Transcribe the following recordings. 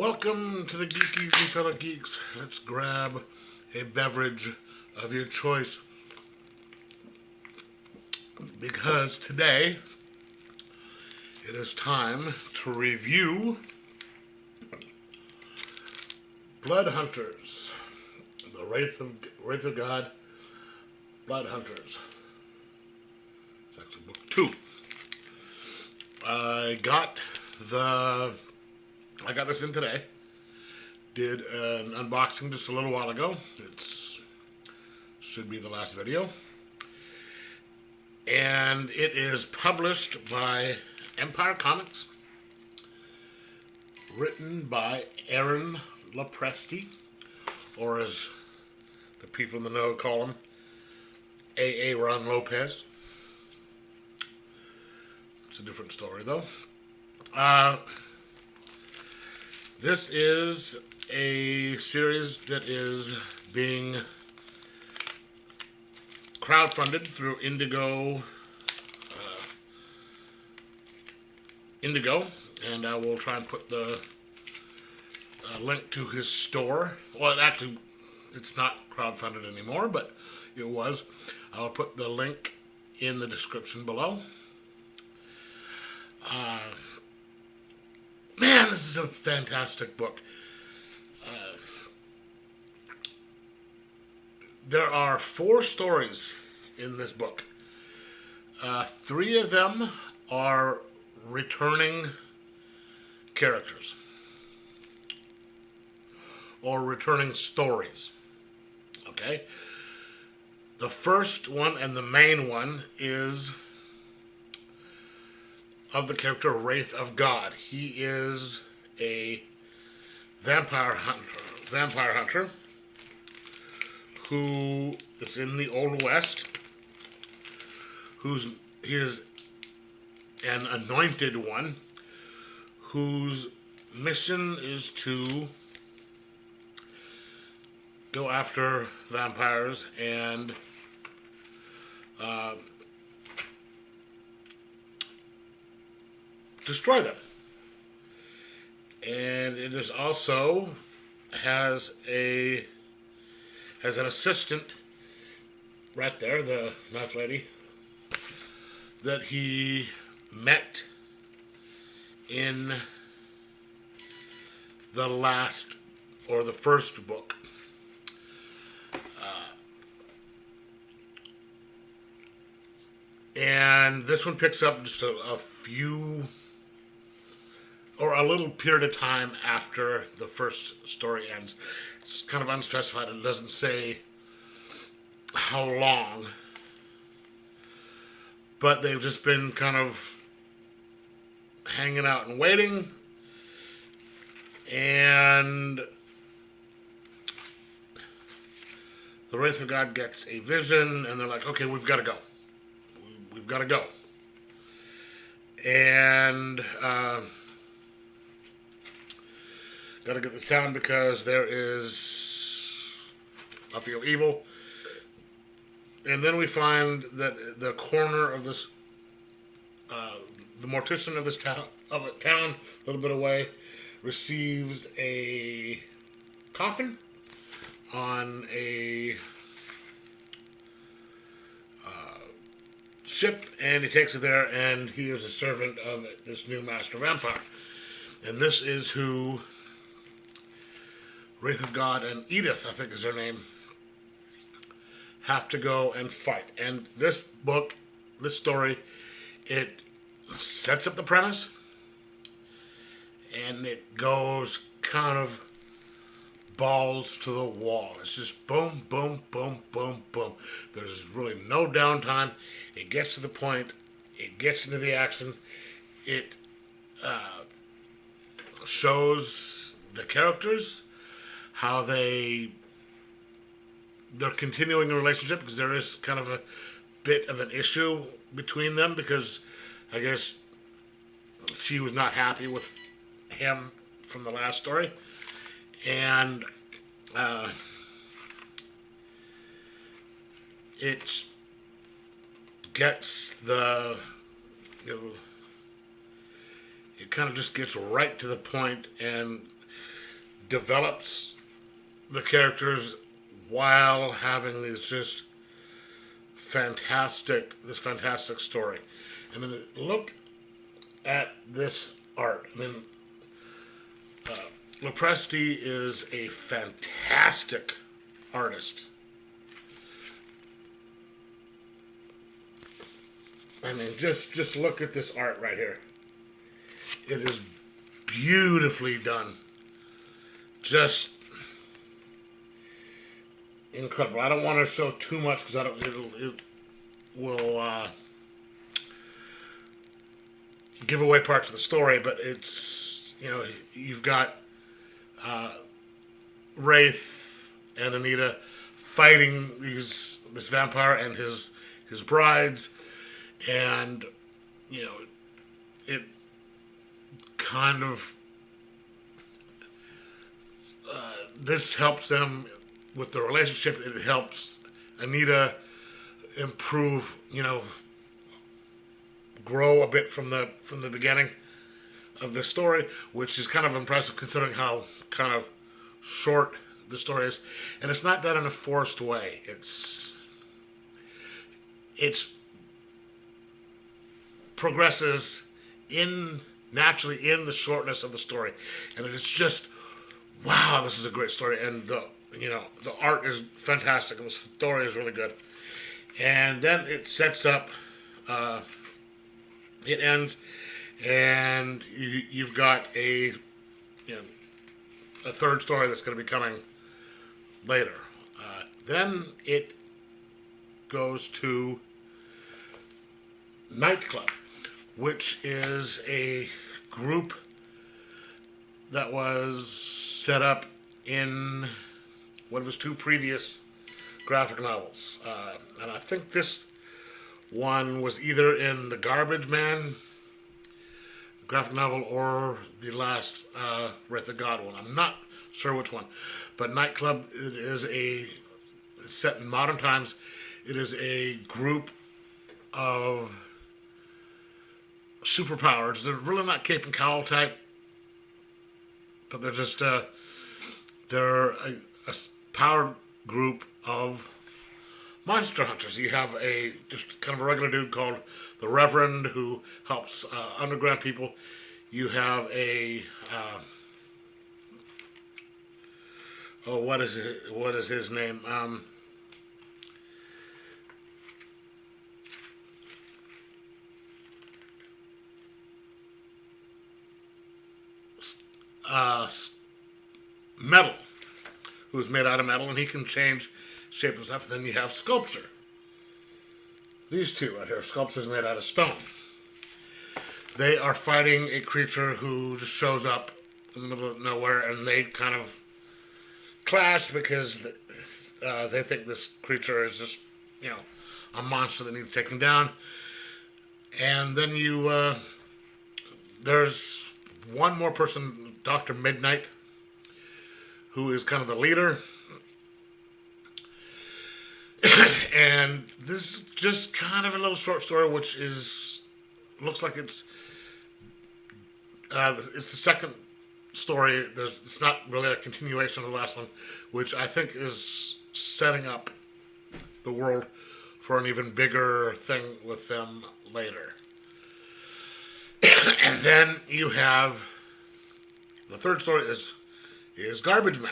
Welcome to the Geeky and Fellow Geeks. Let's grab a beverage of your choice, because today it is time to review Blood Hunters, the Wraith of God, Blood Hunters. It's actually book 2. I got this in today. Did an unboxing just a little while ago. Should be the last video. And it is published by Empire Comics. Written by Aarpn Lopresti, or as the people in the know call him, Aarpn Lopez. It's a different story though. This is a series that is being crowdfunded through Indigo, and I will try and put the link to his store. Well, actually, it's not crowdfunded anymore, but it was. I'll put the link in the description below. Man, this is a fantastic book. There are 4 stories in this book. 3 of them are returning characters, or returning stories. Okay? The first one and the main one is of the character Wraith of God. He is a vampire hunter who is in the Old West, he is an anointed one whose mission is to go after vampires and destroy them. And it is also has an assistant right there, the knife lady, that he met in the last, or the first book. And this one picks up just a few, or a little period of time after the first story ends. It's kind of unspecified. It doesn't say how long. But they've just been kind of hanging out and waiting. And the Wraith of God gets a vision, and they're like, okay, we've got to go. We've got to go. And got to get to town because there is, I feel, evil. And then we find that the corner of this, the mortician of this town, a little bit away, receives a coffin on a ship, and he takes it there, and he is a servant of this new master vampire. And this is who Wraith of God and Edith, I think is her name, have to go and fight. And this book, this story, it sets up the premise, and it goes kind of balls to the wall. It's just boom, boom, boom, boom, boom. There's really no downtime. It gets to the point. It gets into the action. It shows the characters, how they're continuing a relationship, because there is kind of a bit of an issue between them, because I guess she was not happy with him from the last story. And it gets the, it kind of just gets right to the point, and develops the characters while having these just this fantastic story. I mean, look at this art. I mean, Lopresti is a fantastic artist. I mean, just look at this art right here. It is beautifully done. Just incredible. I don't want to show too much because it will give away parts of the story. But it's, you've got Wraith and Anita fighting this vampire and his brides, and it kind of this helps them with the relationship. It helps Anita improve, grow a bit from the beginning of the story, which is kind of impressive considering how kind of short the story is, and it's not done in a forced way. It's progresses naturally in the shortness of the story, and it is just, wow, this is a great story, and the art is fantastic, and the story is really good. And then it sets up, it ends, and you've got a third story that's going to be coming later. Then it goes to Nightclub, which is a group that was set up in one of his two previous graphic novels. And I think this one was either in the Garbage Man graphic novel or the last Wraith of God one. I'm not sure which one. But Nightclub, it's set in modern times. It is a group of superpowers. They're really not cape and cowl type, but they're just they're a powered group of monster hunters. You have just kind of a regular dude called the Reverend who helps underground people. You have what is his name? Metal, who's made out of metal, and he can change shape and stuff. And then you have Sculpture. These two right here, Sculpture's made out of stone. They are fighting a creature who just shows up in the middle of nowhere, and they kind of clash because they think this creature is just, a monster that needs taken down. And then there's one more person, Dr. Midnight, who is kind of the leader. And this is just kind of a little short story, which looks like it's the second story. It's not really a continuation of the last one, which I think is setting up the world for an even bigger thing with them later. And then you have the third story is Garbage Man.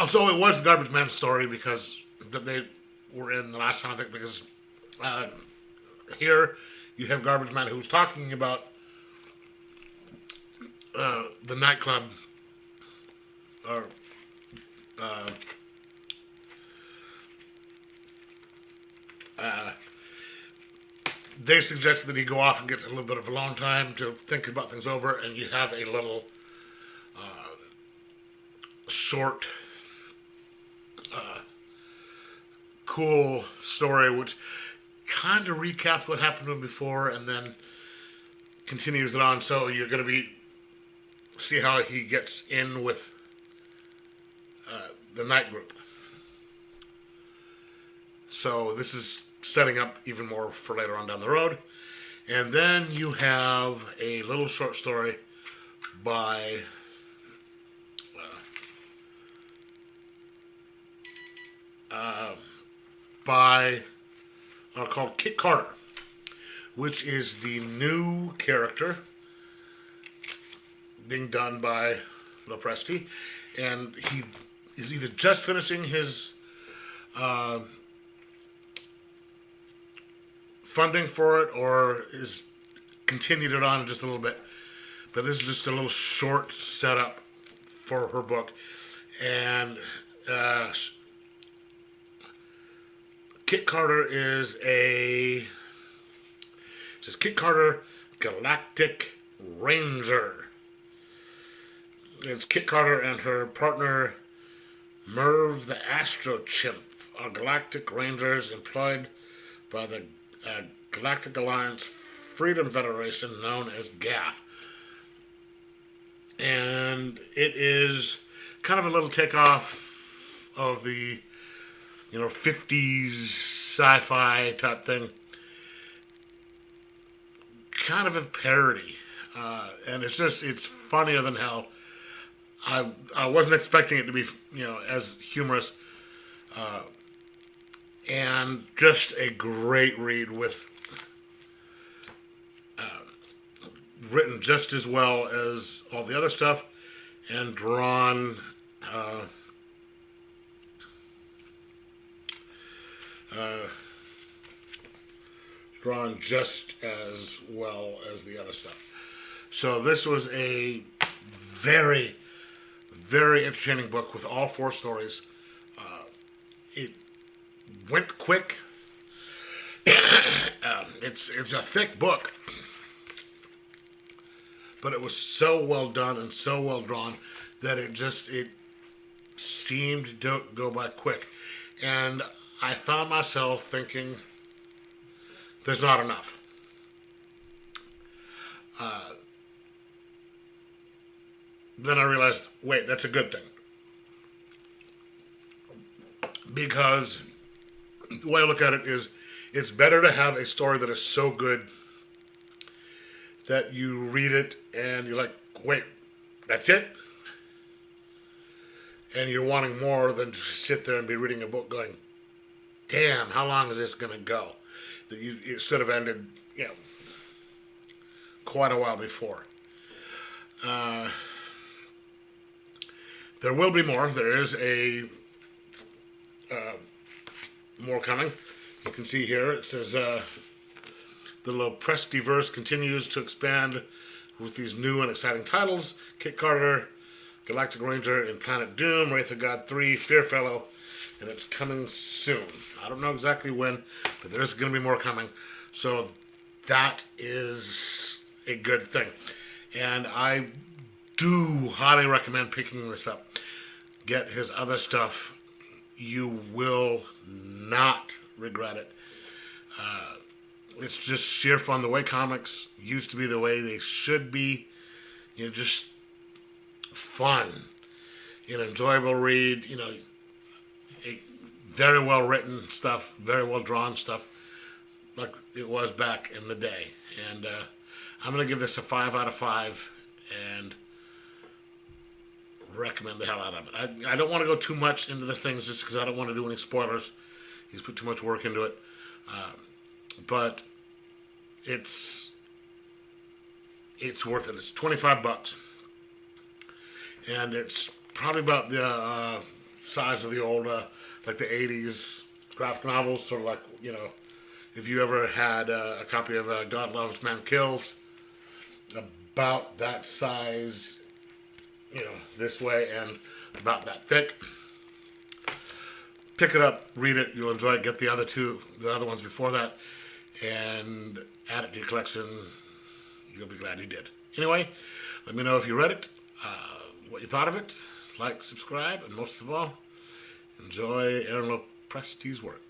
So it was the Garbage Man story because that they were in the last time, I think, because here you have Garbage Man who's talking about the nightclub, or they suggested that he go off and get a little bit of alone time to think about things over, and you have a little short, cool story which kind of recaps what happened to him before and then continues it on. So you're going to see how he gets in with the night group. So this is setting up even more for later on down the road. And then you have a little short story by called Kit Carter, which is the new character being done by Lopresti, and he is either just finishing his funding for it or is continued it on just a little bit. But this is just a little short setup for her book, and Kit Carter is Kit Carter Galactic Ranger. It's Kit Carter and her partner Merv the Astro Chimp are Galactic Rangers employed by the Galactic Alliance Freedom Federation, known as GAF. And it is kind of a little takeoff of the 50s sci-fi type thing. Kind of a parody. And it's funnier than hell. I wasn't expecting it to be, as humorous. And just a great read with written just as well as all the other stuff and drawn just as well as the other stuff. So this was a very, very entertaining book with all 4 stories. It went quick. It's a thick book, but it was so well done and so well drawn that it seemed to go by quick. And I found myself thinking, there's not enough. Then I realized, wait, that's a good thing. Because the way I look at it is, it's better to have a story that is so good that you read it and you're like, wait, that's it? And you're wanting more than to sit there and be reading a book going, damn, how long is this going to go? That it should have ended, quite a while before. There will be more. There is more coming. You can see here, it says, the Lopresti verse continues to expand with these new and exciting titles. Kit Carter, Galactic Ranger in Planet Doom, Wraith of God 3, Fearfellow, and it's coming soon. I don't know exactly when, but there's going to be more coming. So that is a good thing. And I do highly recommend picking this up. Get his other stuff. You will not regret it. It's just sheer fun. The way comics used to be, the way they should be. Just fun. Enjoyable read. Very well written stuff. Very well drawn stuff. Like it was back in the day. And I'm going to give this a 5 out of 5. And recommend the hell out of it. I don't want to go too much into the things just because I don't want to do any spoilers. He's put too much work into it. But it's worth it. It's $25. And it's probably about the size of the old, like the 80s graphic novels. Sort of like, if you ever had a copy of God Loves, Man Kills, about that size, this way and about that thick. Pick it up, read it, you'll enjoy it. Get the other ones before that, and add it to your collection. You'll be glad you did. Anyway, let me know if you read it, what you thought of it. Like, subscribe, and most of all, enjoy Aarpn Lopresti's work.